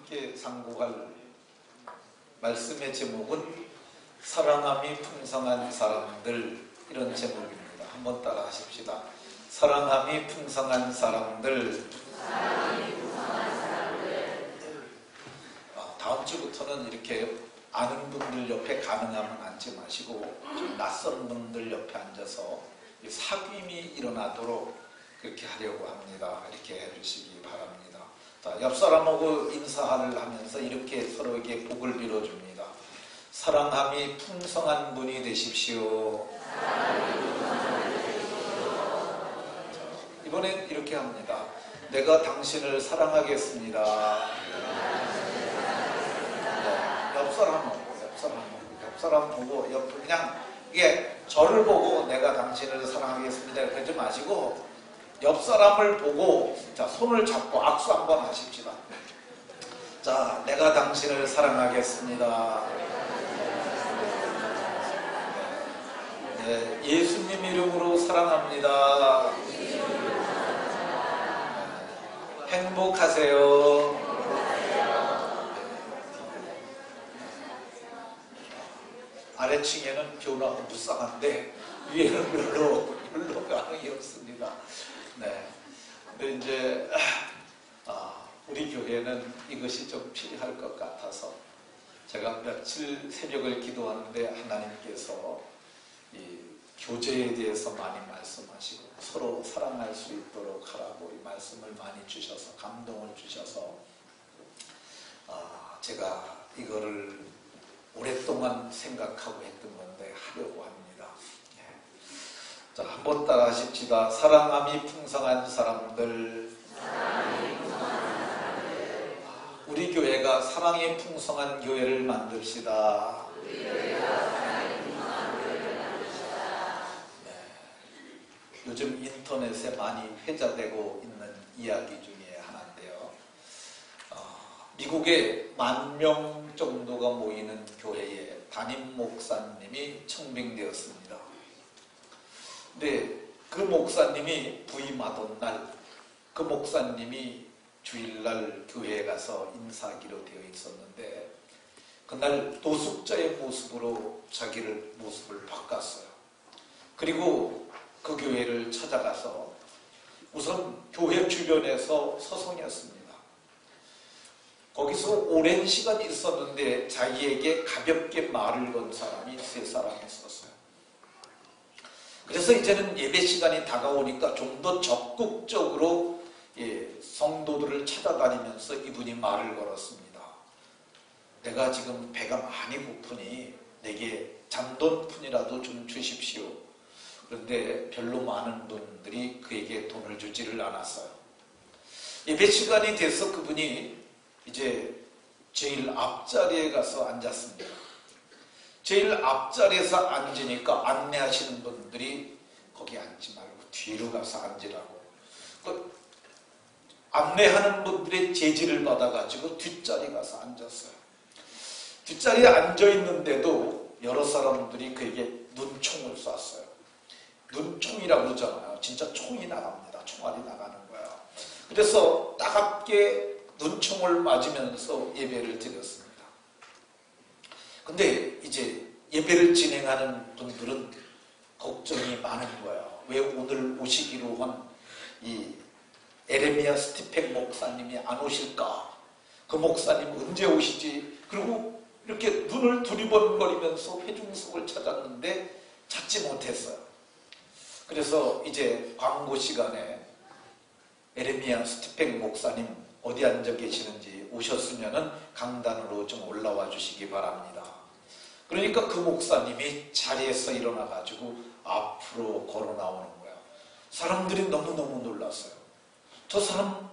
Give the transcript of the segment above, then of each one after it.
함께 상고할 말씀의 제목은 사랑함이 풍성한 사람들, 이런 제목입니다. 한번 따라 하십시다. 사랑함이 풍성한 사람들. 다음 주부터는 이렇게 아는 분들 옆에 가능하면 앉지 마시고 좀 낯선 분들 옆에 앉아서 사귐이 일어나도록 그렇게 하려고 합니다. 이렇게 해주시기 바랍니다. 자, 옆 사람하고 인사를 하면서 이렇게 서로에게 복을 빌어줍니다. 사랑함이 풍성한 분이 되십시오. 자, 이번엔 이렇게 합니다. 내가 당신을 사랑하겠습니다. 옆 사람 보고 그냥 이게 저를 보고 내가 당신을 사랑하겠습니다 그러지 마시고 옆 사람을 보고 자, 손을 잡고 악수 한번 하십시다. 자, 내가 당신을 사랑하겠습니다. 네, 예수님 이름으로 사랑합니다. 행복하세요. 아래층에는 변화가 무쌍한데 위에는 별로 반응이 없습니다. 네. 근데 이제 우리 교회는 이것이 좀 필요할 것 같아서 제가 며칠 새벽을 기도하는데 하나님께서 이 교제에 대해서 많이 말씀하시고 서로 사랑할 수 있도록 하라고 이 말씀을 많이 주셔서 감동을 주셔서 제가 이거를 오랫동안 생각하고 했던 건데 하려고 합니다. 자, 한번 따라 하십시다. 사랑함이 풍성한 사람들. 우리 교회가 사랑이 풍성한 교회를 만듭시다. 네. 요즘 인터넷에 많이 회자되고 있는 이야기 중에 하나인데요. 미국에 10,000명 정도가 모이는 교회에 담임 목사님이 청빙되었습니다. 근데 그 목사님이 부임하던 날, 그 목사님이 주일날 교회에 가서 인사하기로 되어 있었는데 그날 노숙자의 모습으로 자기를 모습을 바꿨어요. 그리고 그 교회를 찾아가서 우선 교회 주변에서 서성였습니다. 거기서 오랜 시간 있었는데 자기에게 가볍게 말을 건 사람이 3사람이 있었어요. 그래서 이제는 예배 시간이 다가오니까 좀 더 적극적으로 성도들을 찾아다니면서 이분이 말을 걸었습니다. 내가 지금 배가 많이 고프니 내게 잔돈푼이라도 좀 주십시오. 그런데 별로 많은 분들이 그에게 돈을 주지를 않았어요. 예배 시간이 돼서 그분이 이제 제일 앞자리에 가서 앉았습니다. 제일 앞자리에서 앉으니까 안내하시는 분들이 거기 앉지 말고 뒤로 가서 앉으라고. 안내하는 분들의 제지를 받아가지고 뒷자리에 가서 앉았어요. 뒷자리에 앉아있는데도 여러 사람들이 그에게 눈총을 쐈어요. 눈총이라고 그러잖아요. 진짜 총이 나갑니다. 총알이 나가는 거예요. 그래서 따갑게 눈총을 맞으면서 예배를 드렸습니다. 근데 이제 예배를 진행하는 분들은 걱정이 많은 거예요. 왜 오늘 오시기로 한 이 에레미야 스티펜 목사님이 안 오실까? 그 목사님 언제 오시지? 그리고 이렇게 눈을 두리번거리면서 회중석을 찾았는데 찾지 못했어요. 그래서 이제 광고 시간에 에레미야 스티펜 목사님 어디 앉아 계시는지 오셨으면은 강단으로 좀 올라와 주시기 바랍니다. 그러니까 그 목사님이 자리에서 일어나 가지고 앞으로 걸어 나오는 거예요. 사람들이 너무너무 놀랐어요. 저 사람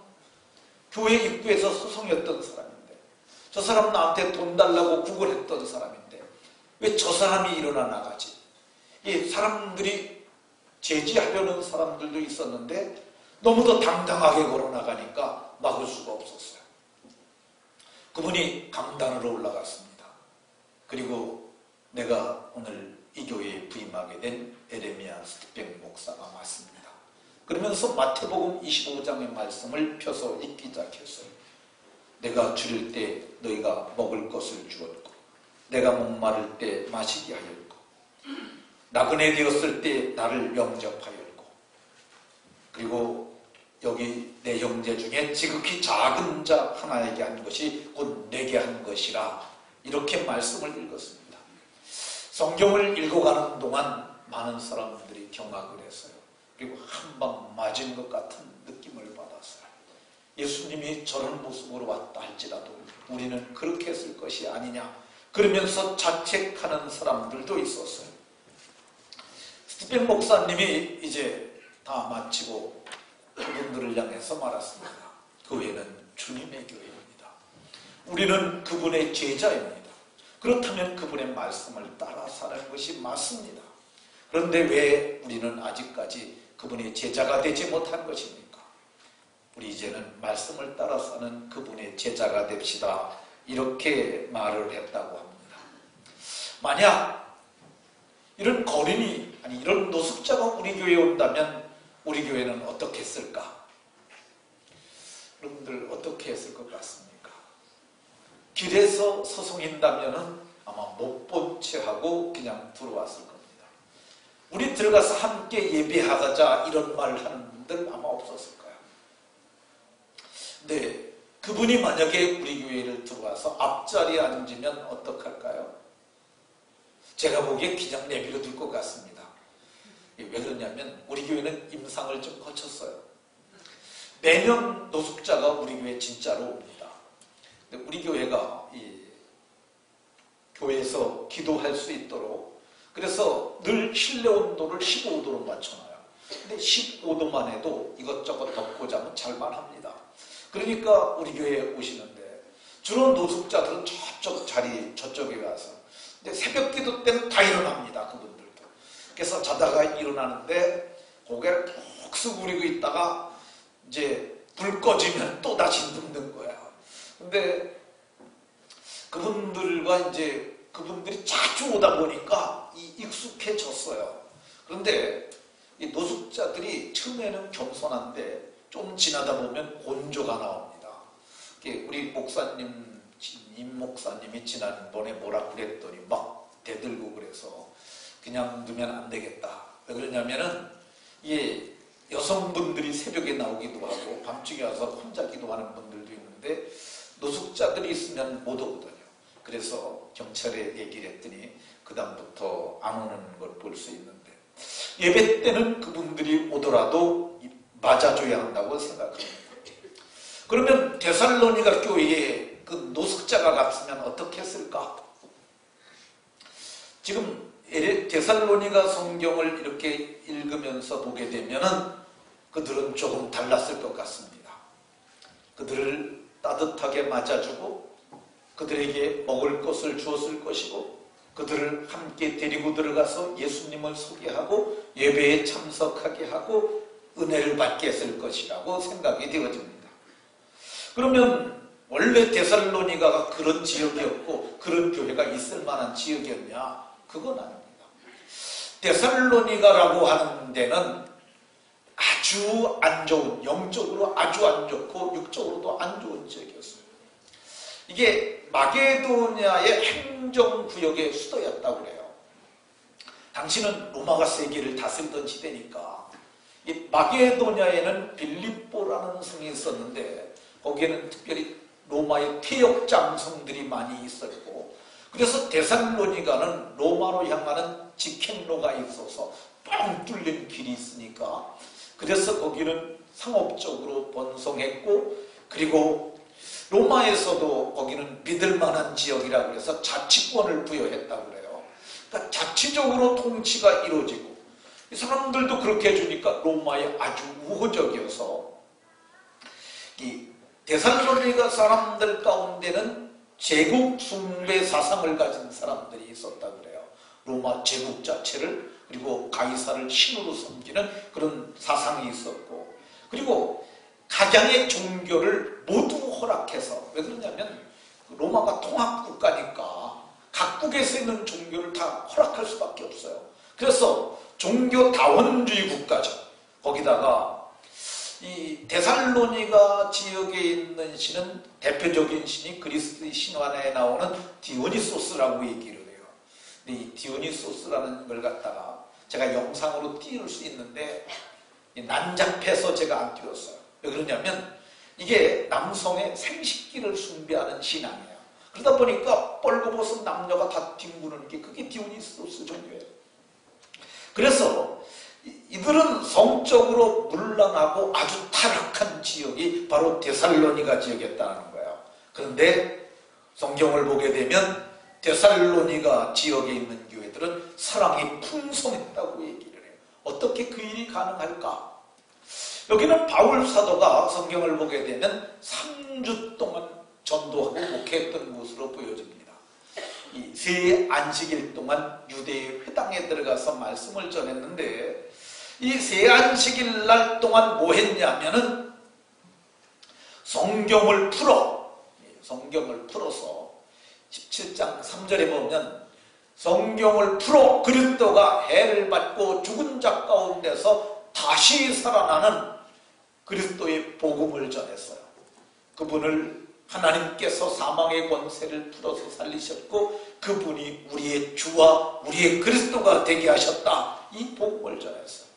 교회 입구에서 서성였던 사람인데, 저 사람 나한테 돈 달라고 구걸했던 사람인데 왜 저 사람이 일어나 나가지? 이 사람들이 제지하려는 사람들도 있었는데 너무 더 당당하게 걸어 나가니까 막을 수가 없었어요. 그분이 강단으로 올라갔습니다. 그리고 내가 오늘 이 교회에 부임하게 된 에레미야 스티펜 목사가 맞습니다. 그러면서 마태복음 25장의 말씀을 펴서 읽기 시작했어요. 내가 줄일 때 너희가 먹을 것을 주었고 내가 목마를 때 마시게 하였고 나그네 되었을 때 나를 영접하였고 그리고 여기 내 형제 중에 지극히 작은 자 하나에게 한 것이 곧 내게 한 것이라 이렇게 말씀을 읽었습니다. 성경을 읽어가는 동안 많은 사람들이 경악을 했어요. 그리고 한 방 맞은 것 같은 느낌을 받았어요. 예수님이 저런 모습으로 왔다 할지라도 우리는 그렇게 했을 것이 아니냐 그러면서 자책하는 사람들도 있었어요. 스티펜 목사님이 이제 다 마치고 그분들을 향해서 말했습니다. 교회는 주님의 교회입니다. 우리는 그분의 제자입니다. 그렇다면 그분의 말씀을 따라 사는 것이 맞습니다. 그런데 왜 우리는 아직까지 그분의 제자가 되지 못한 것입니까? 우리 이제는 말씀을 따라 사는 그분의 제자가 됩시다. 이렇게 말을 했다고 합니다. 만약 이런 거린이 아니 이런 노숙자가 우리 교회에 온다면 우리 교회는 어떻게 했을까? 여러분들 어떻게 했을 것 같습니까? 길에서 서성인다면 아마 못 본 채 하고 그냥 들어왔을 겁니다. 우리 들어가서 함께 예배하자 이런 말을 하는 분들 아마 없었을 거예요. 근데 그분이 만약에 우리 교회를 들어와서 앞자리에 앉으면 어떡할까요? 제가 보기에 그냥 내버려 둘 것 같습니다. 왜 그러냐면 우리 교회는 임상을 좀 거쳤어요. 매년 노숙자가 우리 교회에 진짜로 옵니다. 근데 우리 교회가 교회에서 기도할 수 있도록 그래서 늘 실내 온도를 15도로 맞춰놔요. 근데 15도만 해도 이것저것 덮고 자면 잘만 합니다. 그러니까 우리 교회에 오시는데 주로 노숙자들은 저쪽 자리 저쪽에 가서 근데 새벽 기도 때는 다 일어납니다. 그분들도. 그래서 자다가 일어나는데 고개를 푹 숙이고 있다가 이제 불 꺼지면 또 다시 눕는 거야. 근데 그분들과 이제 그분들이 자주 오다 보니까 익숙해졌어요. 그런데 이 노숙자들이 처음에는 겸손한데 좀 지나다 보면 곤조가 나옵니다. 우리 목사님, 임 목사님이 지난번에 뭐라 그랬더니 막 대들고 그래서 그냥 두면 안 되겠다. 왜 그러냐면은 이게 여성분들이 새벽에 나오기도 하고 밤중에 와서 혼자 기도하는 분들도 있는데 노숙자들이 있으면 못 오거든요. 그래서 경찰에 얘기를 했더니 그 다음부터 안 오는 걸 볼 수 있는데 예배 때는 그분들이 오더라도 맞아줘야 한다고 생각합니다. 그러면 데살로니가 교회에 그 노숙자가 갔으면 어떻게 했을까? 지금 데살로니가 성경을 이렇게 읽으면서 보게 되면은 그들은 조금 달랐을 것 같습니다. 그들을 따뜻하게 맞아주고 그들에게 먹을 것을 주었을 것이고 그들을 함께 데리고 들어가서 예수님을 소개하고 예배에 참석하게 하고 은혜를 받게 했을 것이라고 생각이 되어집니다. 그러면 원래 데살로니가가 그런 지역이었고 그런 교회가 있을 만한 지역이었냐? 그건 아닙니다. 데살로니가라고 하는 데는 아주 안 좋은, 영적으로 아주 안 좋고 육적으로도 안 좋은 지역이었어요. 이게 마게도냐의 행정구역의 수도였다고 그래요. 당시는 로마가 세계를 다스리던 시대니까 이 마게도냐에는 빌립보라는 성이 있었는데 거기에는 특별히 로마의 퇴역장성들이 많이 있었고 그래서 데살로니가는 로마로 향하는 직행로가 있어서 뻥 뚫린 길이 있으니까 그래서 거기는 상업적으로 번성했고 그리고 로마에서도 거기는 믿을 만한 지역이라고 해서 자치권을 부여했다고 그래요. 그러니까 자치적으로 통치가 이루어지고 이 사람들도 그렇게 해주니까 로마에 아주 우호적이어서 이 데살로니가 사람들 가운데는 제국 숭배 사상을 가진 사람들이 있었다고 그래요. 로마 제국 자체를 그리고 가이사를 신으로 섬기는 그런 사상이 있었고 그리고 각양의 종교를 모두 허락해서 왜 그러냐면 로마가 통합국가니까 각국에서 있는 종교를 다 허락할 수밖에 없어요. 그래서 종교 다원주의 국가죠. 거기다가 이 데살로니가 지역에 있는 신은 대표적인 신이 그리스 신화에 나오는 디오니소스라고 얘기를 해요. 근데 이 디오니소스라는 걸 갖다가 제가 영상으로 띄울 수 있는데 난잡해서 제가 안 띄웠어요. 왜 그러냐면 이게 남성의 생식기를 숭배하는 신앙이에요. 그러다 보니까 뻘거벗은 남녀가 다 뒹구는 게 그게 디오니소스 종교예요. 그래서 이들은 성적으로 문란하고 아주 타락한 지역이 바로 데살로니가 지역이었다는 거예요. 그런데 성경을 보게 되면 데살로니가 지역에 있는 교회들은 사랑이 풍성했다고 얘기를 해요. 어떻게 그 일이 가능할까? 여기는 바울 사도가 성경을 보게 되면 3주 동안 전도하고 목회했던 곳으로 보여집니다. 이 세 안식일 동안 유대의 회당에 들어가서 말씀을 전했는데 이 세 안식일 날 동안 뭐 했냐면은 성경을 풀어서 17장 3절에 보면 성경을 풀어 그리스도가 해를 받고 죽은 자 가운데서 다시 살아나는 그리스도의 복음을 전했어요. 그분을 하나님께서 사망의 권세를 풀어서 살리셨고 그분이 우리의 주와 우리의 그리스도가 되게 하셨다. 이 복음을 전했어요.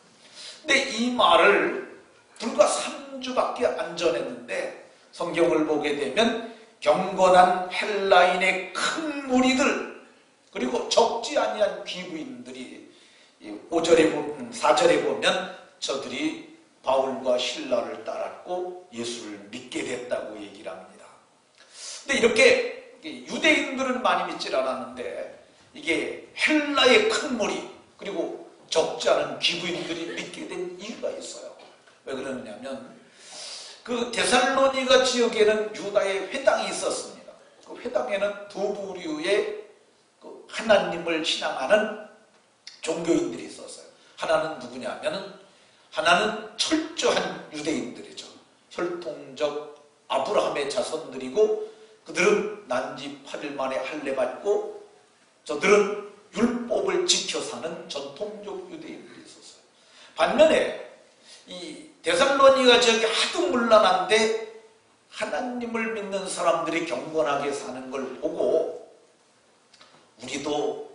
근데 이 말을 불과 3주밖에 안 전했는데 성경을 보게 되면 경건한 헬라인의 큰 무리들 그리고 적지 아니한 귀부인들이 4절에 보면 저들이 바울과 실라를 따랐고 예수를 믿게 됐다고 얘기를 합니다. 근데 이렇게 유대인들은 많이 믿질 않았는데 이게 헬라의 큰 무리 그리고 적지 않은 귀부인들이 믿게 된 이유가 있어요. 왜 그러냐면 그 데살로니가 지역에는 유다의 회당이 있었습니다. 그 회당에는 두 부류의 그 하나님을 신앙하는 종교인들이 있었어요. 하나는 누구냐면은 하나는 철저한 유대인들이죠. 혈통적 아브라함의 자손들이고 그들은 난지 8일 만에 할례 받고 저들은 율법을 지켜 사는 전통적 유대인들이 있었어요. 반면에 이 데살로니가 지역이 하도 문란한데 하나님을 믿는 사람들이 경건하게 사는 걸 보고 우리도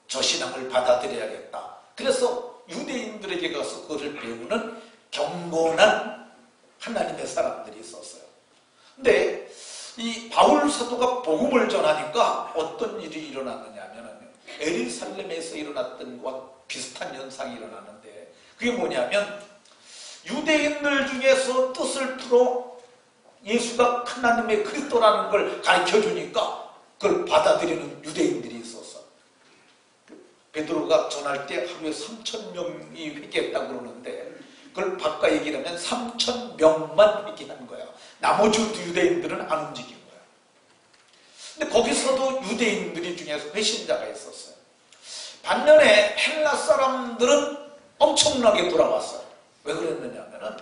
저 신앙을 받아들여야겠다. 그래서 유대인들에게 가서 그것을 배우는 경건한 하나님의 사람들이 있었어요. 근데 이 바울 사도가 복음을 전하니까 어떤 일이 일어났느냐 하면 에르살렘에서 일어났던 것과 비슷한 현상이 일어났는데 그게 뭐냐면 유대인들 중에서 뜻을 풀어 예수가 하나님의 그리스도라는 걸 가르쳐주니까 그걸 받아들이는 유대인들이 있었어. 베드로가 전할 때 하루에 3,000명이 회개했다고 그러는데 그걸 바꿔 얘기를 하면 3,000명만 회개한 거야. 나머지 유대인들은 안 움직인 거야. 근데 거기서도 유대인들이 중에서 회신자가 있었어요. 반면에 헬라 사람들은 엄청나게 돌아왔어요. 왜 그랬느냐면은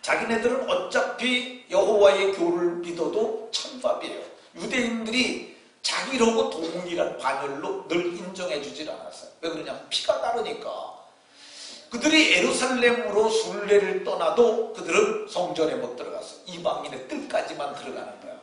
자기네들은 어차피 여호와의 교를 믿어도 찬밥이에요. 유대인들이 자기로고 동일한 반열로 늘 인정해 주질 않았어요. 왜 그러냐면 피가 다르니까. 그들이 예루살렘으로 순례를 떠나도 그들은 성전에 못 들어갔어요. 이방인의 뜰까지만 들어가는 거야.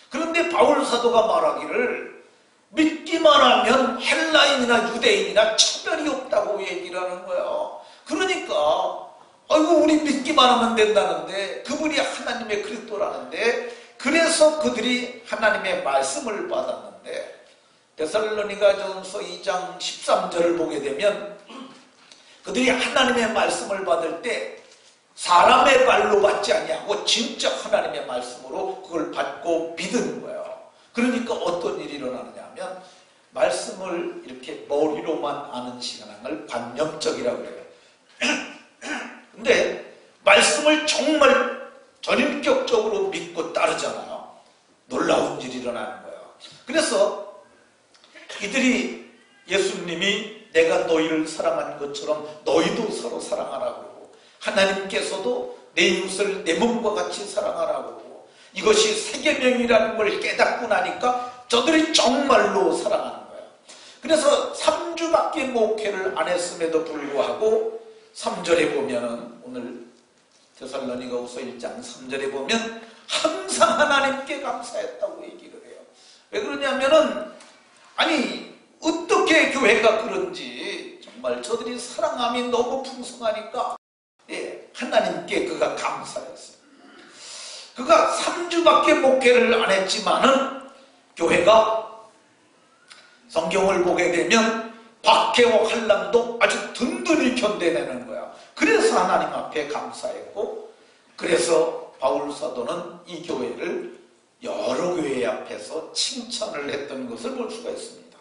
그런데 바울 사도가 말하기를 믿기만 하면 헬라인이나 유대인이나 차별이 없다고 얘기를 하는 거야. 그러니까 아이고 우리 믿기만 하면 된다는데 그분이 하나님의 그리스도라는데 그래서 그들이 하나님의 말씀을 받았는데 데살로니가전서 2장 13절을 보게 되면 그들이 하나님의 말씀을 받을 때 사람의 말로 받지 아니하고 진짜 하나님의 말씀으로 그걸 받고 믿는 거예요. 그러니까 어떤 일이 일어나느냐 하면 말씀을 이렇게 머리로만 아는 신앙을 관념적이라고 해요. 근데 말씀을 정말 전인격적으로 믿고 따르잖아요. 놀라운 일이 일어나는 거예요. 그래서 이들이 예수님이 내가 너희를 사랑한 것처럼 너희도 서로 사랑하라고 그러고 하나님께서도 내 이웃을 내 몸과 같이 사랑하라고 그러고 이것이 세계명이라는 걸 깨닫고 나니까 저들이 정말로 사랑하는 거예요. 그래서 3주밖에 목회를 안 했음에도 불구하고 3절에 보면은 오늘 데살로니가후서 1장 3절에 보면 항상 하나님께 감사했다고 얘기를 해요. 왜 그러냐면은 아니 어떻게 교회가 그런지 정말 저들이 사랑함이 너무 풍성하니까 하나님께 그가 감사했어요. 그가 3주밖에 목회를 안 했지만은 교회가 성경을 보게 되면 박해와 환난도 아주 든든히 견뎌내는 거야. 그래서 하나님 앞에 감사했고, 그래서 바울 사도는 이 교회를 여러 교회 앞에서 칭찬을 했던 것을 볼 수가 있습니다.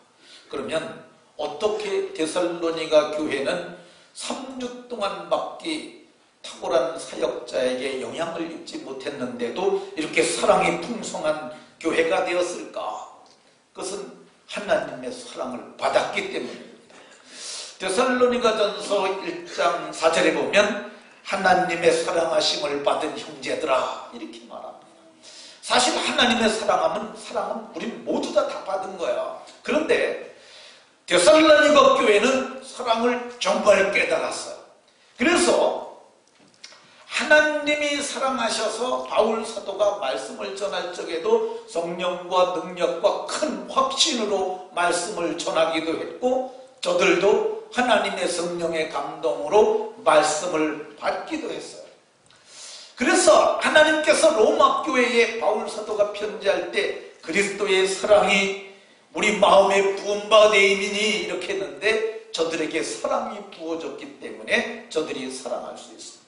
그러면 어떻게 데살로니가 교회는 3주 동안밖에 탁월한 사역자에게 영향을 입지 못했는데도 이렇게 사랑이 풍성한 교회가 되었을까? 그것은 하나님의 사랑을 받았기 때문입니다. 데살로니가전서 1장 4절에 보면 하나님의 사랑하심을 받은 형제들아 이렇게 말합니다. 사실 하나님의 사랑은 우리 모두 다 받은 거야. 그런데 데살로니가 교회는 사랑을 정말 깨달았어요. 그래서 하나님이 사랑하셔서 바울 사도가 말씀을 전할 적에도 성령과 능력과 큰 확신으로 말씀을 전하기도 했고, 저들도 하나님의 성령의 감동으로 말씀을 받기도 했어요. 그래서 하나님께서 로마 교회에 바울 사도가 편지할 때 그리스도의 사랑이 우리 마음에 부은 바 되이니 이렇게 했는데, 저들에게 사랑이 부어졌기 때문에 저들이 사랑할 수 있습니다.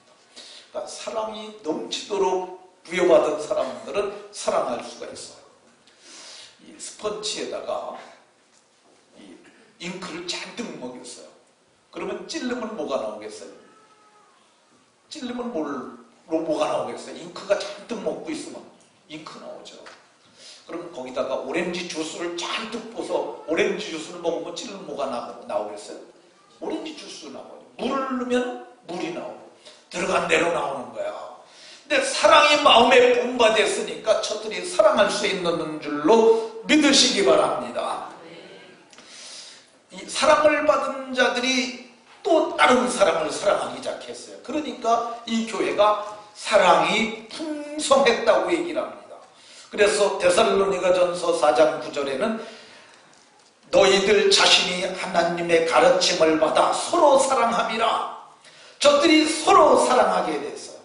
그러니까 사랑이 넘치도록 부여받은 사람들은 사랑할 수가 있어요. 이 스펀지에다가 이 잉크를 잔뜩 먹였어요. 그러면 찌르면 뭐가 나오겠어요? 찌르면 뭐가 나오겠어요? 잉크가 잔뜩 먹고 있으면 잉크 나오죠. 그럼 거기다가 오렌지 주스를 잔뜩 부어서 오렌지 주스를 먹으면 찌르면 뭐가 나오겠어요? 오렌지 주스가 나와요. 물을 넣으면 물이 나오고 들어간 대로 나오는 거야. 근데 사랑이 마음에 분바됐으니까 저들이 사랑할 수 있는 줄로 믿으시기 바랍니다. 이 사랑을 받은 자들이 또 다른 사랑을 사랑하기 시작했어요. 그러니까 이 교회가 사랑이 풍성했다고 얘기를 합니다. 그래서 데살로니가전서 4장 9절에는 너희들 자신이 하나님의 가르침을 받아 서로 사랑함이라. 저들이 서로 사랑하게 됐어요.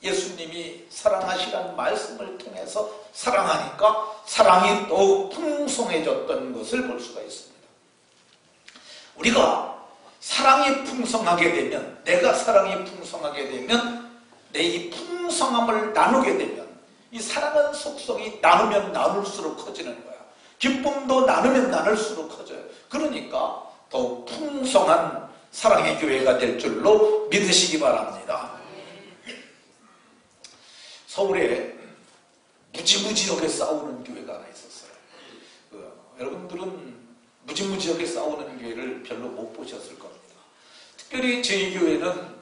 예수님이 사랑하시라는 말씀을 통해서 사랑하니까 사랑이 더욱 풍성해졌던 것을 볼 수가 있습니다. 우리가 사랑이 풍성하게 되면, 내가 사랑이 풍성하게 되면, 내 이 풍성함을 나누게 되면 이 사랑은 속성이 나누면 나눌수록 커지는 거야. 기쁨도 나누면 나눌수록 커져요. 그러니까 더욱 풍성한 사랑의 교회가 될 줄로 믿으시기 바랍니다. 서울에 무지무지하게 싸우는 교회가 하나 있었어요. 여러분들은 무지무지하게 싸우는 교회를 별로 못 보셨을 겁니다. 특별히 저희 교회는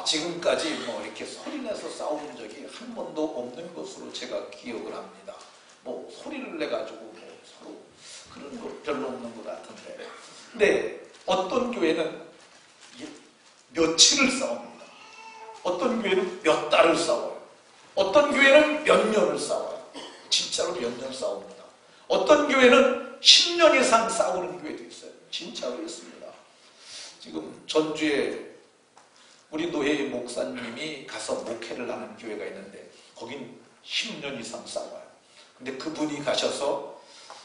지금까지 이렇게 소리내서 싸운 적이 한 번도 없는 것으로 제가 기억을 합니다. 소리를 내가지고 서로 그런 거 별로 없는 것 같은데. 근데 어떤 교회는 며칠을 싸웁니다. 어떤 교회는 몇 달을 싸워요. 어떤 교회는 몇 년을 싸워요. 진짜로 몇 년 싸웁니다. 어떤 교회는 10년 이상 싸우는 교회도 있어요. 진짜로 있습니다. 지금 전주에 우리 노회의 목사님이 가서 목회를 하는 교회가 있는데 거긴 10년 이상 싸워요. 근데 그분이 가셔서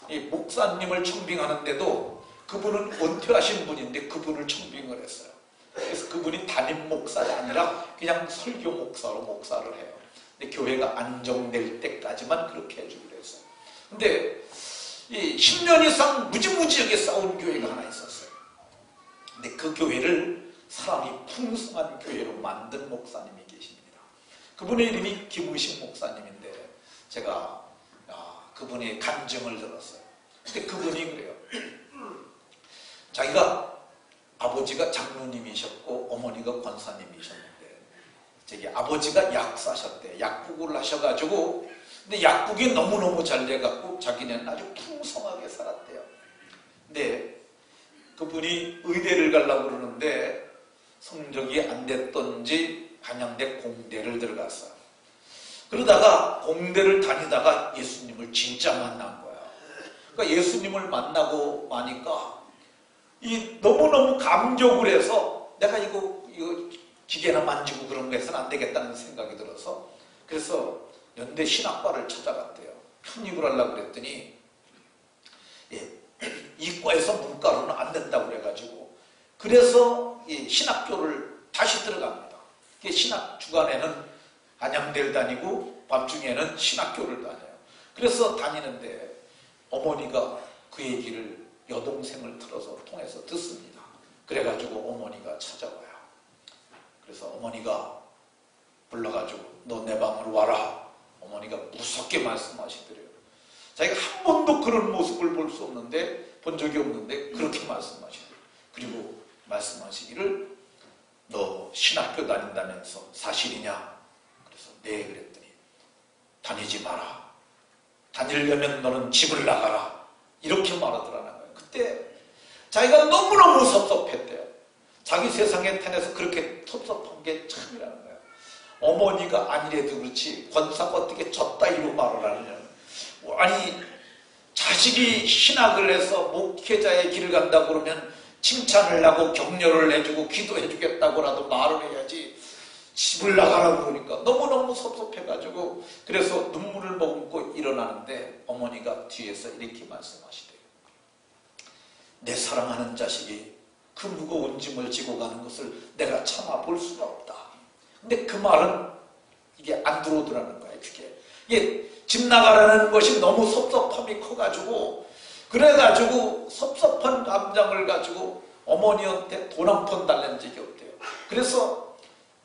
이 목사님을 청빙하는데도 그분은 은퇴하신 분인데 그분을 청빙을 했어요. 그래서 그분이 담임 목사가 아니라 그냥 설교 목사로 목사를 해요. 근데 교회가 안정될 때까지만 그렇게 해주기로 했어요. 근데 이 10년 이상 무지무지하게 싸운 교회가 하나 있었어요. 근데 그 교회를 사람이 풍성한 교회로 만든 목사님이 계십니다. 그분의 이름이 김의식 목사님인데 제가 그분의 간증을 들었어요. 근데 그분이 그래요. 자기가 아버지가 장로님이셨고 어머니가 권사님이셨는데 저기 아버지가 약사셨대. 약국을 하셔가지고 근데 약국이 너무너무 잘 돼갖고 자기는 아주 풍성하게 살았대요. 근데 그분이 의대를 가려고 그러는데 성적이 안 됐던지 한양대 공대를 들어갔어요. 그러다가 공대를 다니다가 예수님을 진짜 만난 거야. 그러니까 예수님을 만나고 나니까 너무너무 감격을 해서 내가 이거 기계나 만지고 그런 거 해서는 안 되겠다는 생각이 들어서 그래서 연대 신학과를 찾아갔대요. 편입을 하려고 그랬더니 이과에서 문과로는 안 된다고 그래가지고 그래서 신학교를 다시 들어갑니다. 신학 주간에는 한양대를 다니고 밤중에는 신학교를 다녀요. 그래서 다니는데 어머니가 그 얘기를 여동생을 통해서 듣습니다. 그래가지고 어머니가 찾아와요. 그래서 어머니가 불러가지고 너 내 방으로 와라. 어머니가 무섭게 말씀하시더래요. 자기가 한 번도 그런 모습을 볼 수 없는데 본 적이 없는데 그렇게 말씀하시더래요. 그리고 말씀하시기를 너 신학교 다닌다면서 사실이냐? 그래서 네 그랬더니 다니지 마라. 다니려면 너는 집을 나가라. 이렇게 말하더라는 거예요. 그때 자기가 너무너무 섭섭했대요. 자기 세상에 태어나서 그렇게 섭섭한 게 참이라는 거예요. 어머니가 아니래도 그렇지 권사가 어떻게 저따위로 말을 하느냐. 아니 자식이 신학을 해서 목회자의 길을 간다고 그러면 칭찬을 하고 격려를 해주고 기도해 주겠다고라도 말을 해야지 집을 나가라고 그러니까 너무너무 섭섭해가지고 그래서 눈물을 머금고 일어나는데 어머니가 뒤에서 이렇게 말씀하시대요. 내 사랑하는 자식이 그 무거운 짐을 지고 가는 것을 내가 참아 볼 수가 없다. 근데 그 말은 이게 안 들어오더라는 거예요. 이게 집 나가라는 것이 너무 섭섭함이 커가지고 그래가지고 섭섭한 감정을 가지고 어머니한테 돈 한 푼 달란 적이 없대요. 그래서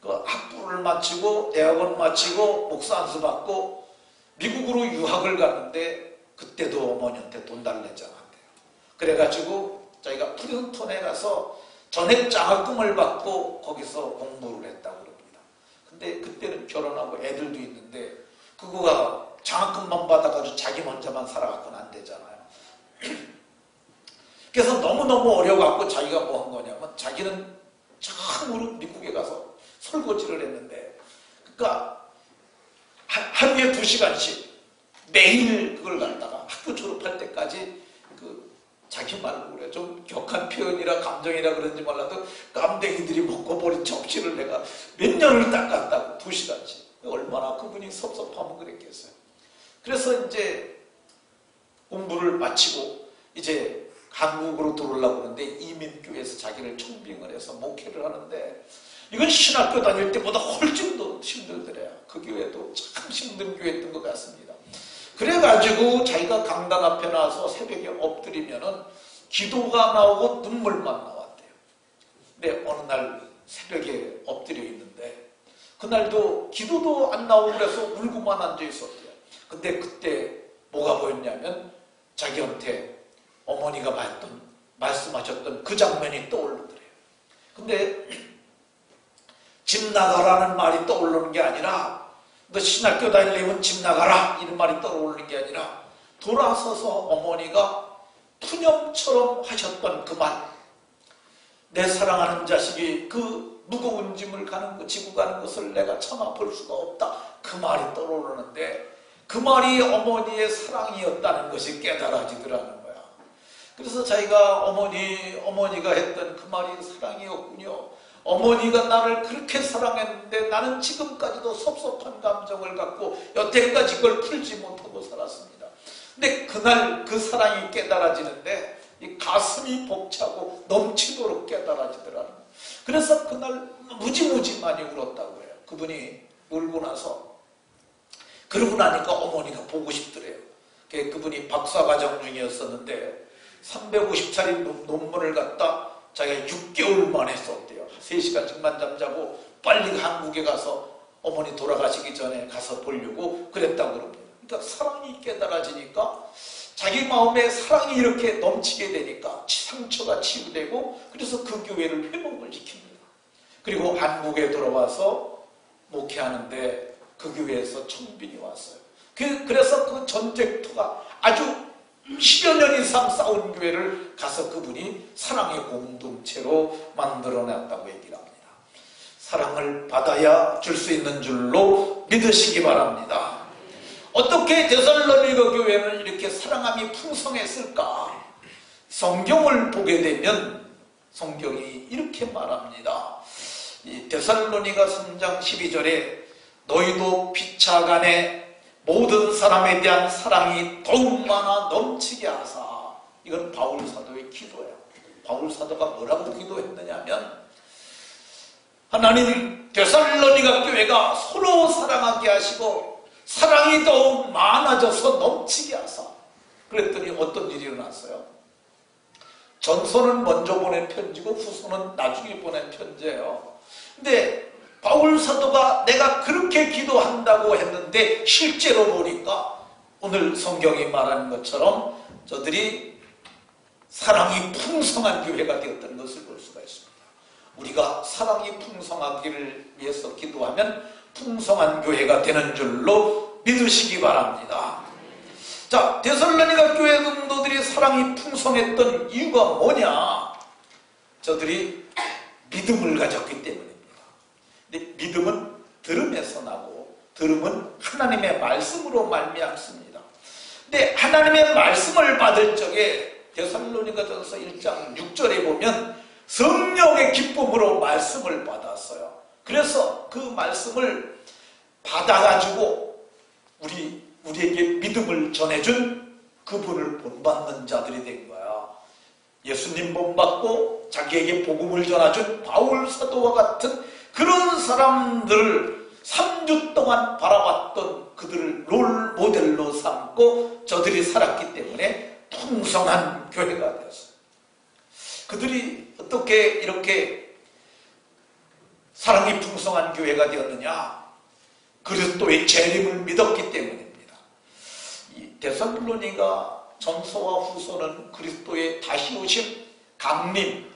그 학부를 마치고 대학원 마치고 목사 안수 받고 미국으로 유학을 갔는데 그때도 어머니한테 돈 달래지 않았대요. 그래가지고 자기가 프린스턴에 가서 전액 장학금을 받고 거기서 공부를 했다고 그럽니다. 근데 그때는 결혼하고 애들도 있는데 그거가 장학금만 받아가지고 자기 혼자만 살아갖고는 안 되잖아요. 그래서 너무너무 어려워갖고 자기가 뭐 한 거냐면 자기는 처음으로 미국에 가서 설거지를 했는데 그러니까 하루에 2시간씩 매일 그걸 갖다가 학교 졸업할 때까지 자기 말로 그래. 좀 격한 표현이라 감정이라 그런지 몰라도 깜댕이들이 먹고 버린 접시를 내가 몇 년을 닦았다고 2시간씩. 얼마나 그분이 섭섭하면 그랬겠어요. 그래서 이제 공부를 마치고 이제 한국으로 들어오려고 하는데 이민교회에서 자기를 청빙을 해서 목회를 하는데 이건 신학교 다닐 때보다 훨씬 더 힘들더래요. 그 교회도 참 힘든 교회였던 것 같습니다. 그래가지고 자기가 강단 앞에 나와서 새벽에 엎드리면은 기도가 나오고 눈물만 나왔대요. 근데 어느 날 새벽에 엎드려 있는데 그날도 기도도 안 나오고 그래서 울고만 앉아 있었대요. 근데 그때 뭐가 보였냐면 자기한테 어머니가 말씀하셨던 그 장면이 떠오르더래요. 근데 집 나가라는 말이 떠오르는 게 아니라 너 신학교 다니려면 집 나가라 이런 말이 떠오르는 게 아니라 돌아서서 어머니가 푸념처럼 하셨던 그 말, 내 사랑하는 자식이 그 무거운 짐을 지고 가는 것을 내가 참아 볼 수가 없다. 그 말이 떠오르는데 그 말이 어머니의 사랑이었다는 것이 깨달아지더라는 거야. 그래서 자기가 어머니가 했던 그 말이 사랑이었군요. 어머니가 나를 그렇게 사랑했는데 나는 지금까지도 섭섭한 감정을 갖고 여태까지 그걸 풀지 못하고 살았습니다. 근데 그날 그 사랑이 깨달아지는데 이 가슴이 벅차고 넘치도록 깨달아지더라는 거예요. 그래서 그날 무지무지 많이 울었다고 해요. 그분이 울고 나서 그러고 나니까 어머니가 보고 싶더래요. 그분이 박사과정 중이었었는데 350차리 논문을 갖다 자기가 6개월 만에 썼대요. 3시간씩만 잠자고 빨리 한국에 가서 어머니 돌아가시기 전에 가서 보려고 그랬다고 그럽니다. 그러니까 사랑이 깨달아지니까 자기 마음에 사랑이 이렇게 넘치게 되니까 상처가 치유되고 그래서 그 교회를 회복을 시킵니다. 그리고 한국에 돌아와서 목회하는데 그 교회에서 청빈이 왔어요. 그래서 그 전쟁터가 아주 10여 년 이상 싸운 교회를 가서 그분이 사랑의 공동체로 만들어냈다고 얘기를 합니다. 사랑을 받아야 줄 수 있는 줄로 믿으시기 바랍니다. 어떻게 데살로니가 교회는 이렇게 사랑함이 풍성했을까? 성경을 보게 되면 성경이 이렇게 말합니다. 이 데살로니가 3장 12절에 너희도 피차간에 모든 사람에 대한 사랑이 더욱 많아 넘치게 하사. 이건 바울 사도의 기도예요. 바울 사도가 뭐라고 기도했느냐 하면 하나님 데살로니가 교회가 서로 사랑하게 하시고 사랑이 더욱 많아져서 넘치게 하사. 그랬더니 어떤 일이 일어났어요? 전서는 먼저 보낸 편지고 후서는 나중에 보낸 편지예요. 근데 바울 사도가 내가 그렇게 기도한다고 했는데 실제로 보니까 오늘 성경이 말하는 것처럼 저들이 사랑이 풍성한 교회가 되었던 것을 볼 수가 있습니다. 우리가 사랑이 풍성하기를 위해서 기도하면 풍성한 교회가 되는 줄로 믿으시기 바랍니다. 자, 데살로니가 교회 성도들이 사랑이 풍성했던 이유가 뭐냐? 저들이 믿음을 가졌기 때문입니다. 근데 믿음은 들음에서 나고 들음은 하나님의 말씀으로 말미암습니다. 근데 하나님의 말씀을 받을 적에 데살로니가전서 1장 6절에 보면 성령의 기쁨으로 말씀을 받았어요. 그래서 그 말씀을 받아가지고 우리에게 믿음을 전해준 그분을 본받는 자들이 된 거야. 예수님 본받고 자기에게 복음을 전해준 바울 사도와 같은 그런 사람들을 3주 동안 바라봤던 그들을 롤 모델로 삼고 저들이 살았기 때문에 풍성한 교회가 되었어요. 그들이 어떻게 이렇게 사랑이 풍성한 교회가 되었느냐? 그리스도의 재림을 믿었기 때문입니다. 이 데살로니가 전서와 후서는 그리스도의 다시 오심, 강림,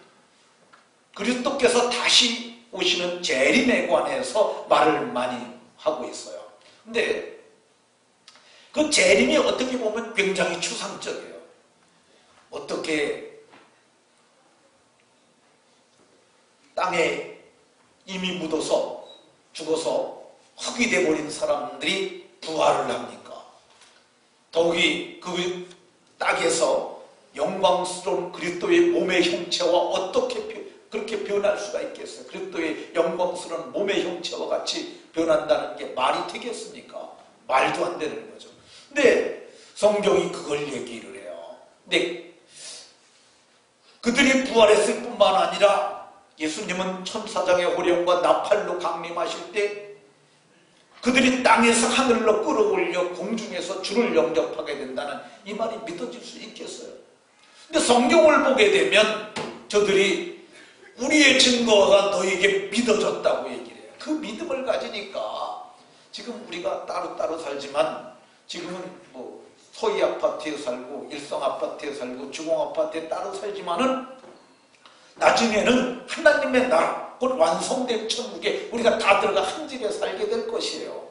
그리스도께서 다시 오시는 재림에 관해서 말을 많이 하고 있어요. 근데 그 재림이 어떻게 보면 굉장히 추상적이에요. 어떻게 땅에 이미 묻어서 죽어서 흙이 돼버린 사람들이 부활을 합니까? 더욱이 그 땅에서 영광스러운 그리스도의 몸의 형체와 어떻게 그렇게 변할 수가 있겠어요? 그리스도의 영광스러운 몸의 형체와 같이 변한다는 게 말이 되겠습니까? 말도 안 되는 거죠. 근데 성경이 그걸 얘기를 해요. 근데 그들이 부활했을 뿐만 아니라 예수님은 천사장의 호령과 나팔로 강림하실 때 그들이 땅에서 하늘로 끌어올려 공중에서 주를 영접하게 된다는 이 말이 믿어질 수 있겠어요? 근데 성경을 보게 되면 저들이 우리의 증거가 너에게 믿어졌다고 얘기를 해요. 그 믿음을 가지니까 지금 우리가 따로따로 살지만 지금은 뭐 소위 아파트에 살고 일성 아파트에 살고 주공 아파트에 따로 살지만은 나중에는 하나님의 나라, 곧 완성된 천국에 우리가 다 들어가 한 집에 살게 될 것이에요.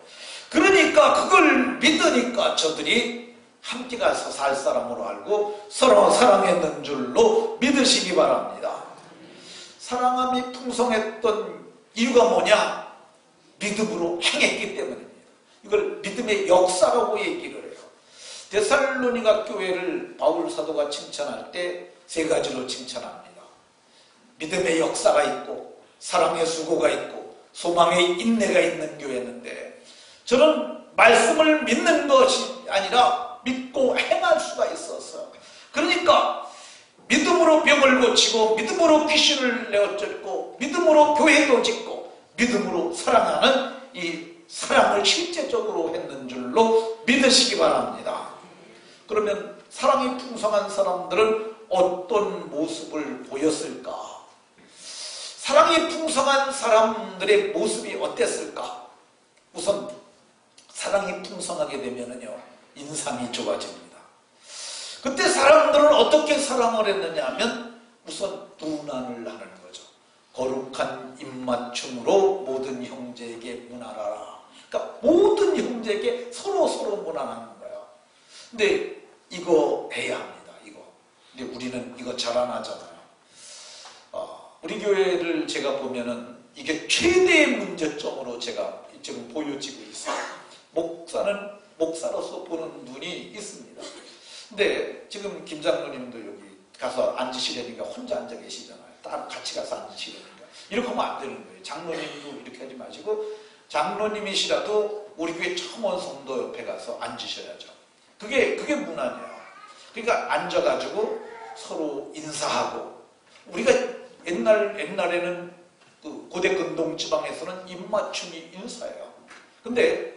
그러니까 그걸 믿으니까 저들이 함께 가서 살 사람으로 알고 서로 사랑했는 줄로 믿으시기 바랍니다. 사랑함이 풍성했던 이유가 뭐냐? 믿음으로 행했기 때문입니다. 이걸 믿음의 역사라고 얘기를 해요. 데살로니가 교회를 바울 사도가 칭찬할 때 세 가지로 칭찬합니다. 믿음의 역사가 있고 사랑의 수고가 있고 소망의 인내가 있는 교회였는데 저는 말씀을 믿는 것이 아니라 믿고 행할 수가 있었어요. 그러니까 믿음으로 병을 고치고 믿음으로 귀신을 내어쫓고 믿음으로 교회도 짓고 믿음으로 사랑하는 이 사랑을 실제적으로 했는 줄로 믿으시기 바랍니다. 그러면 사랑이 풍성한 사람들은 어떤 모습을 보였을까? 사랑이 풍성한 사람들의 모습이 어땠을까? 우선 사랑이 풍성하게 되면은요 인상이 좋아집니다. 그때 사람들은 어떻게 사랑을 했느냐 하면 우선 문안을 하는 거죠. 거룩한 입맞춤으로 모든 형제에게 문안하라. 그러니까 모든 형제에게 서로 문안하는 거예요. 근데 이거 해야 합니다. 이거. 근데 우리는 이거 잘 안 하잖아요. 우리 교회를 제가 보면은 이게 최대의 문제점으로 제가 지금 보여지고 있어요. 목사는 목사로서 보는 눈이 있습니다. 근데 지금 김 장로님도 여기 가서 앉으시려니까 혼자 앉아 계시잖아요. 따로 같이 가서 앉으시려니까. 이렇게 하면 안 되는 거예요. 장로님도 이렇게 하지 마시고 장로님이시라도 우리 교회 처음 온 성도 옆에 가서 앉으셔야죠. 그게 문화예요. 그러니까 앉아가지고 서로 인사하고, 우리가 옛날에는 그 고대 근동 지방에서는 입맞춤이 인사예요. 근데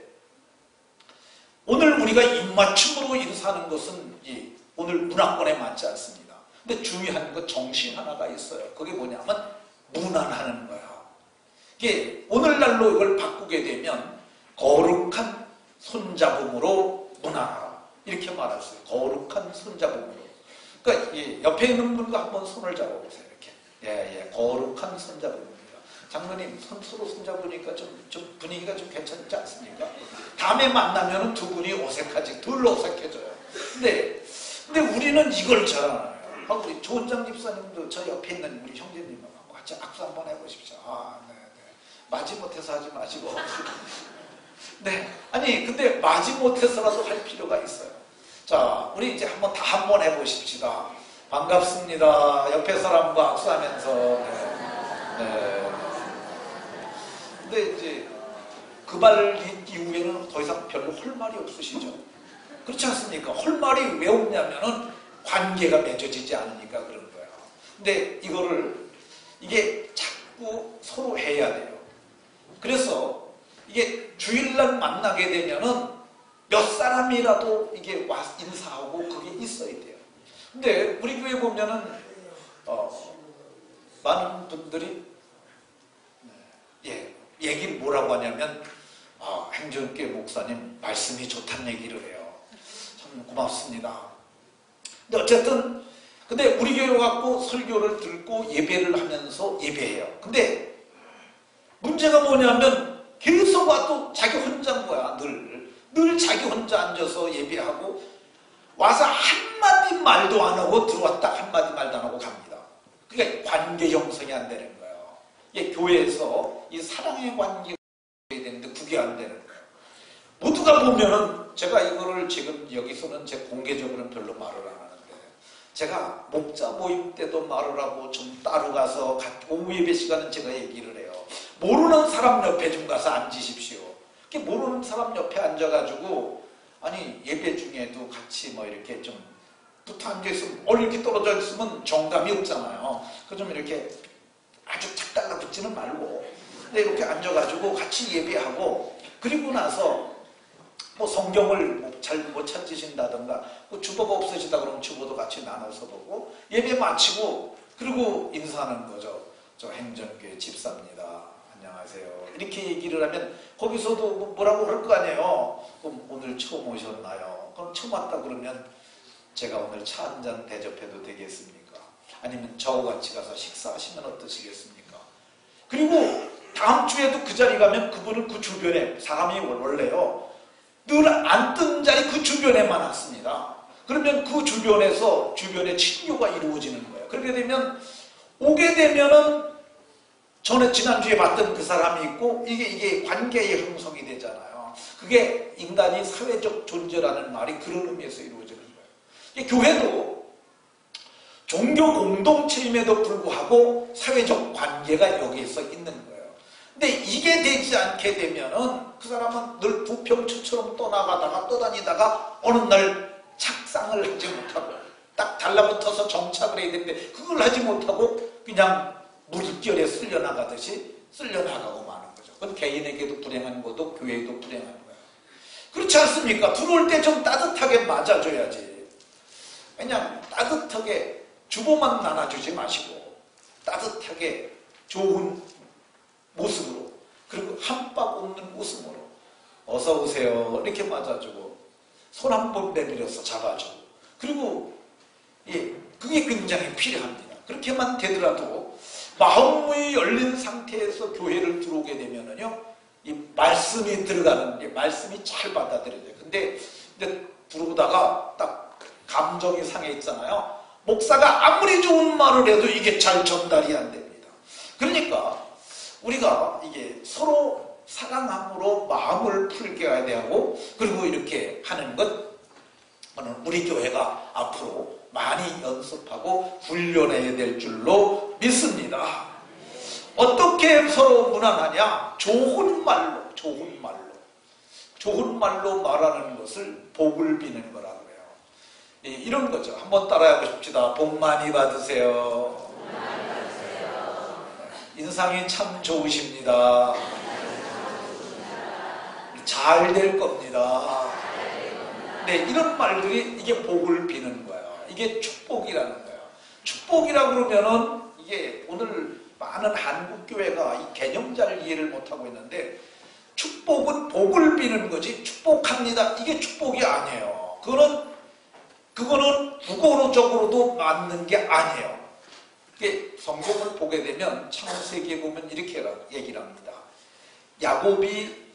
오늘 우리가 입맞춤으로 인사하는 것은 오늘 문화권에 맞지 않습니다. 근데 중요한 건 정신 하나가 있어요. 그게 뭐냐면 문안하는 거예요. 이게 오늘날로 이걸 바꾸게 되면 거룩한 손잡음으로 문안하라, 이렇게 말했어요. 거룩한 손잡음으로. 그러니까 옆에 있는 분과 한번 손을 잡아보세요. 이렇게. 예, 거룩한 손잡음입니다. 장로님, 서로 손잡으니까 좀 분위기가 좀 괜찮지 않습니까? 다음에 만나면 두 분이 어색하지, 덜 어색해져요. 근데 우리는 이걸 잘 알아요. 우리 조은장 집사님도 저 옆에 있는 우리 형제님하고 같이 악수 한번 해보십시오. 네. 마지못해서 하지 마시고. 네. 아니, 근데 마지못해서라도 할 필요가 있어요. 자, 우리 이제 한번 해보십시다. 반갑습니다. 옆에 사람과 악수하면서. 네. 근데 이제 그 말 이후에는 더 이상 별로 할 말이 없으시죠. 그렇지 않습니까? 할 말이 왜 없냐면은 관계가 맺어지지 않으니까 그런 거예요. 근데 이게 자꾸 서로 해야 돼요. 그래서 이게 주일날 만나게 되면은 몇 사람이라도 이게 와 인사하고 그게 있어야 돼요. 근데 우리 교회 보면은 많은 분들이 얘기를 뭐라고 하냐면 행정교회 목사님 말씀이 좋다는 얘기를 해요. 참 고맙습니다. 근데 어쨌든 우리 교회 갖고 설교를 듣고 예배를 하면서 예배해요. 근데 문제가 뭐냐면 계속 와도 자기 혼자인 거야. 늘 자기 혼자 앉아서 예배하고 와서 한마디 말도 안 하고 들어왔다 한마디 말도 안 하고 갑니다. 그러니까 관계 형성이 안 되는 거예요. 이게 교회에서 이 사랑의 관계가 돼야 되는데 그게 안 되는 거예요. 모두가 보면은 제가 이거를 지금 여기서는 제 공개적으로는 별로 말을 안 하는데, 제가 목자 모임 때도 말을 하고 좀 따로 가서 오후 예배 시간은 제가 얘기를 해요. 모르는 사람 옆에 좀 가서 앉으십시오. 모르는 사람 옆에 앉아가지고 아니 예배 중에도 같이 이렇게 좀 붙어 앉아있으면 이렇게 떨어져 있으면 정감이 없잖아요. 좀 이렇게 아주 착 달라붙지는 말고 근데 이렇게 앉아가지고 같이 예배하고, 그리고 나서 성경을 잘 못 찾으신다든가 주보가 없으시다 그러면 주보도 같이 나눠서 보고 예배 마치고 그리고 인사하는 거죠. 저 행정교회 집사입니다. 안녕하세요. 이렇게 얘기를 하면 거기서도 뭐라고 그럴 거 아니에요. 그럼 오늘 처음 오셨나요? 그럼 처음 왔다 그러면 제가 오늘 차 한잔 대접해도 되겠습니까? 아니면 저하고 같이 가서 식사하시면 어떠시겠습니까? 그리고 다음 주에도 그 자리 가면 그분은 그 주변에 사람이 원래요. 늘 앉던 자리 그 주변에만 왔습니다. 그러면 그 주변에 친교가 이루어지는 거예요. 그렇게 되면 오게 되면은 지난주에 봤던 그 사람이 있고 이게 관계의 형성이 되잖아요. 그게 인간이 사회적 존재라는 말이 그런 의미에서 이루어지는 거예요. 교회도 종교 공동체임에도 불구하고 사회적 관계가 여기에서 있는 거예요. 근데 이게 되지 않게 되면은 그 사람은 늘 부평초처럼 떠다니다가 어느 날 착상을 하지 못하고 딱 달라붙어서 정착을 해야 되는데 그걸 하지 못하고 그냥 물결에 쓸려나가듯이 쓸려나가고 마는 거죠. 그건 개인에게도 불행한 거고 교회에도 불행한 거예요. 그렇지 않습니까? 들어올 때 좀 따뜻하게 맞아줘야지. 그냥 따뜻하게 주보만 나눠주지 마시고 따뜻하게 좋은 모습으로, 그리고 한박 없는 웃음으로 어서 오세요 이렇게 맞아주고 손 한 번 내밀어서 잡아주고, 그리고 그게 굉장히 필요합니다. 그렇게만 되더라도 마음이 열린 상태에서 교회를 들어오게 되면은요, 이 말씀이 들어가는, 말씀이 잘 받아들여져요. 근데 들어오다가 딱 감정이 상해 있잖아요. 목사가 아무리 좋은 말을 해도 이게 잘 전달이 안 됩니다. 그러니까 우리가 이게 서로 사랑함으로 마음을 풀게 해야 되고, 그리고 이렇게 하는 것, 우리 교회가 앞으로 많이 연습하고 훈련해야 될 줄로 믿습니다. 어떻게 서로 무난하냐? 좋은 말로 말하는 것을 복을 비는 거라 그래요. 이런 거죠. 한번 따라해 보십시다. 복 많이 받으세요. 인상이 참 좋으십니다. 잘 될 겁니다. 네, 이런 말들이 이게 복을 비는 거예요. 이게 축복이라는 거예요. 축복이라고 그러면은 이게 오늘 많은 한국교회가 이 개념 잘 이해를 못하고 있는데, 축복은 복을 비는 거지 축복합니다 이게 축복이 아니에요. 그거는 국어적으로도 맞는 게 아니에요. 이게 성경을 보게 되면 창세기에 보면 이렇게 얘기를 합니다. 야곱이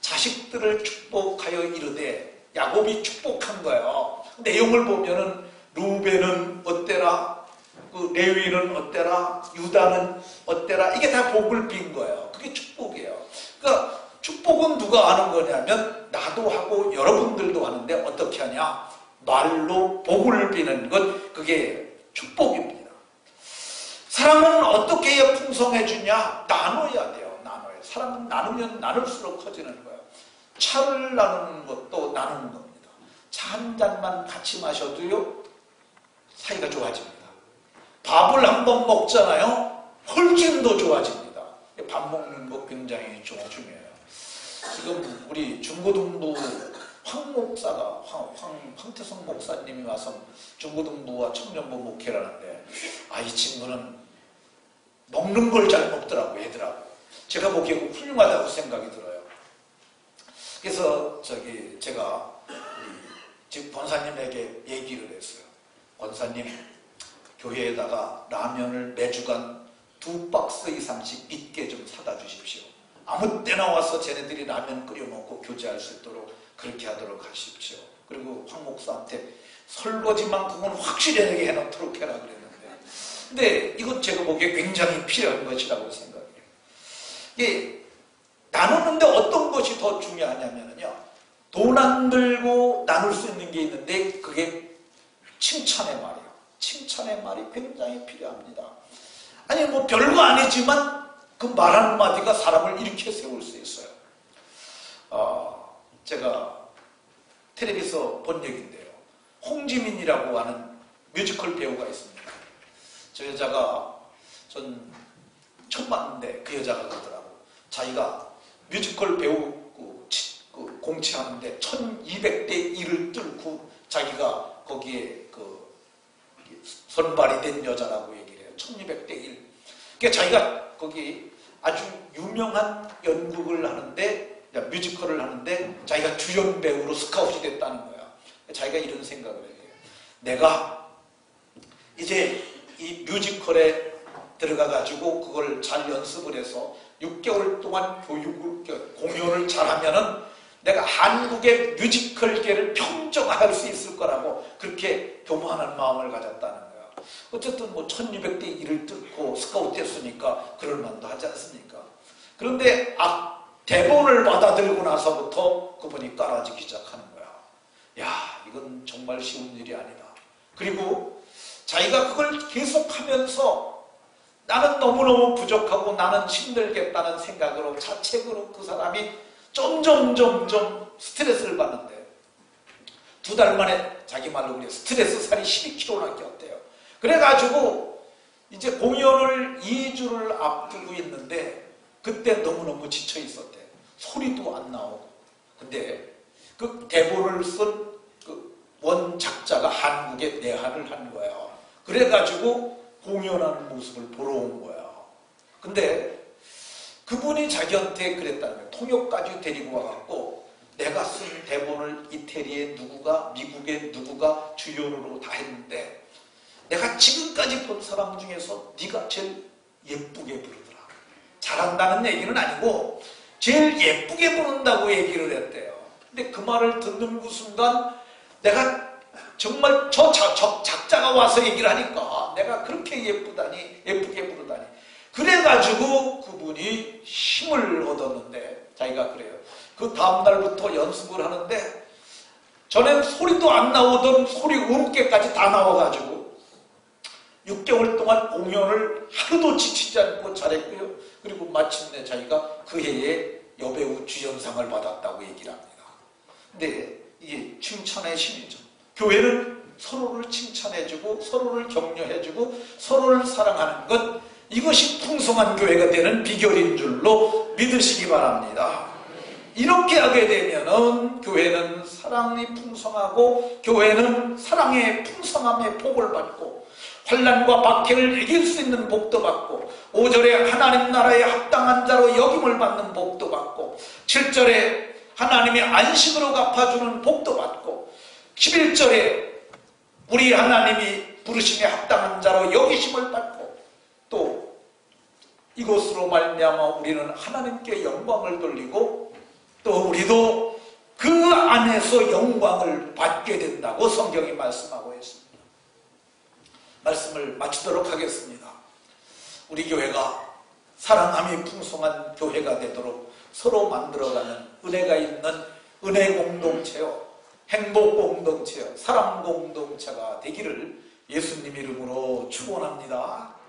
자식들을 축복하여 이르되, 야곱이 축복한 거예요. 내용을 보면은 루벤은 어때라, 레위는 어때라, 유다는 어때라, 이게 다 복을 빈 거예요. 그게 축복이에요. 그러니까 축복은 누가 하는 거냐면 나도 하고 여러분들도 하는데, 어떻게 하냐? 말로 복을 비는 것, 그게 축복입니다. 사랑은 어떻게 해야 풍성해지냐? 나눠야 돼요. 나눠야. 사랑은 나누면 나눌수록 커지는 거예요. 차를 나누는 것도 나누는 겁니다. 차 한 잔만 같이 마셔도요, 사이가 좋아집니다. 밥을 한번 먹잖아요, 훨씬 더 좋아집니다. 밥 먹는 거 굉장히 중요해요. 지금 우리 중고등부 황 목사가, 황태성 목사님이 와서 중고등부와 청년부 목회를 하는데, 이 친구는 먹는 걸 잘 먹더라고, 얘들하고. 제가 보기에 훌륭하다고 생각이 들어요. 그래서 제가 지금 권사님에게 얘기를 했어요. 권사님, 교회에다가 라면을 매주간 2박스 이상씩 있게 좀 사다 주십시오. 아무 때나 와서 쟤네들이 라면 끓여 먹고 교제할 수 있도록 그렇게 하도록 하십시오. 그리고 황 목사한테 설거지만큼은 확실하게 해놓도록 해라 그랬는데, 근데 이건 제가 보기에 굉장히 필요한 것이라고 생각해요. 이게 나누는데 어떤 것이 더 중요하냐면요, 돈 안 들고 나눌 수 있는 게 있는데, 그게 칭찬의 말이에요. 칭찬의 말이 굉장히 필요합니다. 아니 뭐 별거 아니지만 그 말 한마디가 사람을 이렇게 세울 수 있어요. 제가 텔레비에서 본 얘기인데요, 홍지민이라고 하는 뮤지컬 배우가 있습니다. 저 여자가 전 처음 봤는데, 그 여자가 그러더라고. 자기가 뮤지컬 배우 공채하는데 1200대 1을 뚫고 자기가 거기에 선발이 된 여자라고 얘기를 해요. 1200대 1. 그러니까 자기가 거기 아주 유명한 연극을 하는데, 뮤지컬을 하는데 자기가 주연 배우로 스카웃이 됐다는 거야. 자기가 이런 생각을 해요. 내가 이제 이 뮤지컬에 들어가가지고 그걸 잘 연습을 해서 6개월 동안 공연을 잘하면은 내가 한국의 뮤지컬계를 평정할 수 있을 거라고 그렇게 교만한 마음을 가졌다는 거야. 어쨌든 뭐 1200대 1을 뚫고 스카웃 됐으니까 그럴만도 하지 않습니까? 그런데 대본을 받아들고 나서부터 그분이 깔아지기 시작하는 거야. 야, 이건 정말 쉬운 일이 아니다. 그리고 자기가 그걸 계속하면서 나는 너무너무 부족하고 나는 힘들겠다는 생각으로 자책으로 그 사람이 점점 스트레스를 받는데, 2달 만에 자기 말로 그래 스트레스 살이 12kg나 꼈대요. 그래가지고 이제 공연을 2주를 앞두고 있는데 그때 너무너무 지쳐 있었대. 소리도 안 나오고. 근데 그 대본을 쓴 그 원작자가 한국에 내한을 한 거예요. 그래가지고 공연하는 모습을 보러 온 거예요. 근데 그분이 자기한테 그랬다는 거예요. 통역까지 데리고 와갖고 내가 쓴 대본을 이태리의 누구가, 미국의 누구가 주연으로 다 했는데 내가 지금까지 본 사람 중에서 네가 제일 예쁘게 부르더라. 잘한다는 얘기는 아니고 제일 예쁘게 부른다고 얘기를 했대요. 근데 그 말을 듣는 그 순간 내가 정말 작자가 와서 얘기를 하니까 내가 그렇게 예쁘게 부르다니. 그래가지고 그분이 힘을 얻었는데, 자기가 그래요. 그 다음날부터 연습을 하는데 전엔 소리도 안 나오던 소리 음깨까지 다 나와가지고 6개월 동안 공연을 하루도 지치지 않고 잘했고요. 그리고 마침내 자기가 그 해에 여배우 주연상을 받았다고 얘기를 합니다. 근데 이게 칭찬의 신이죠. 교회는 서로를 칭찬해주고 서로를 격려해주고 서로를 사랑하는 것, 이것이 풍성한 교회가 되는 비결인 줄로 믿으시기 바랍니다. 이렇게 하게 되면은 교회는 사랑이 풍성하고 교회는 사랑의 풍성함의 복을 받고 환난과 박해를 이길 수 있는 복도 받고 5절에 하나님 나라에 합당한 자로 여김을 받는 복도 받고 7절에 하나님의 안식으로 갚아주는 복도 받고 11절에 우리 하나님이 부르심에 합당한 자로 여기심을 받고 또 이것으로 말미암아 우리는 하나님께 영광을 돌리고 또 우리도 그 안에서 영광을 받게 된다고 성경이 말씀하고 있습니다. 말씀을 마치도록 하겠습니다. 우리 교회가 사랑함이 풍성한 교회가 되도록 서로 만들어가는 은혜가 있는 은혜 공동체요, 행복 공동체요, 사랑 공동체가 되기를 예수님 이름으로 축원합니다.